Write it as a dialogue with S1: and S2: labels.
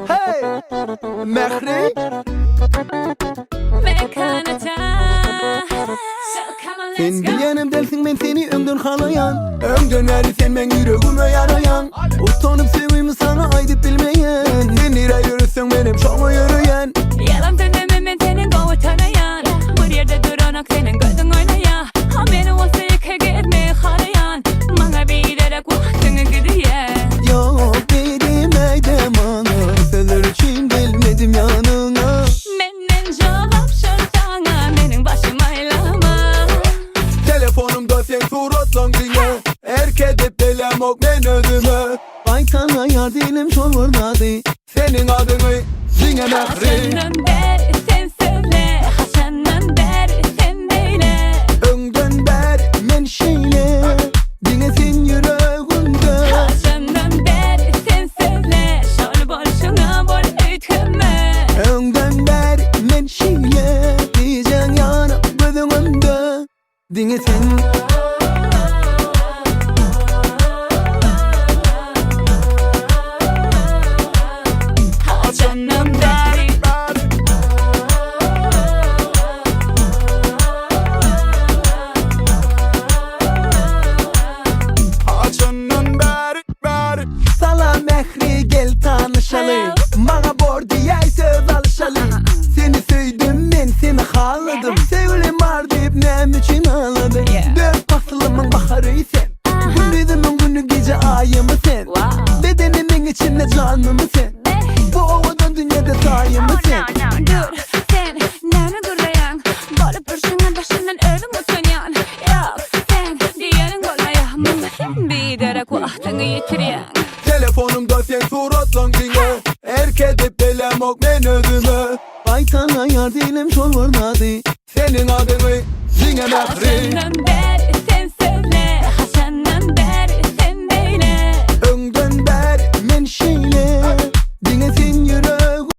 S1: Hey, Mehri. Sen bilyenim dersin ben seni önden halayan. Önden veri sen ben yüreğime yarayan. Utanıp sevimi sana aydıp bilmeyen. Sen nereye yürüsün benim çoğu yürüyen.
S2: Yalan söylemem ben senin kovu tanıyan. Bir yerde duranak senin gözün oynayan. Ha beni olsa yıkık etmeye halayan. Bana bilerek vaktini gidiyen.
S1: Yok dedim eydem ana. Seller için gelmedim yanına.
S2: Menden cevap şartana. Benim başım aylama.
S1: Telefonumda sen suratlan dinle. Erkedip delem ok ben ödüme. Baytana yar dilim çomurdadı. Senin adını dinle Mehri.
S2: Haşandan beri sen söyle. Haşandan beri sen beyle.
S1: Önden beri men şeyle. Dinle sen yüreğimde.
S2: Haşandan beri sen söyle. Şol bolşuna bol öykünme.
S1: Önden beri men şeyle. Diyeceksin yana gözüm önde. Dinle sen.
S2: Haşandan beri.
S1: Salam Mehri gel tanışalım. Bana bor diye söz alışalım. Seni sevdim ben seni haladım. Sevgilim var deyip nem için ağladım. Dört faslımın baharı sen. Gündüzümün günü gece ayımı sen. Bedenimin içinde canımı sen. Bu ovadan dünyada sayımı sen.
S2: Dur sen nene gurlayan. Balıp ırşının başından ölüm utanyan. Yok sen diyenin golayan. Bunu sen bilerek vaktini yitiriyen.
S1: Telefonumda sen suratlan dinle. Erkedip delem ok ben ödüme. Baytana yar dilim çomurdadı. Senin adını dinle Mehri.
S2: Haşandan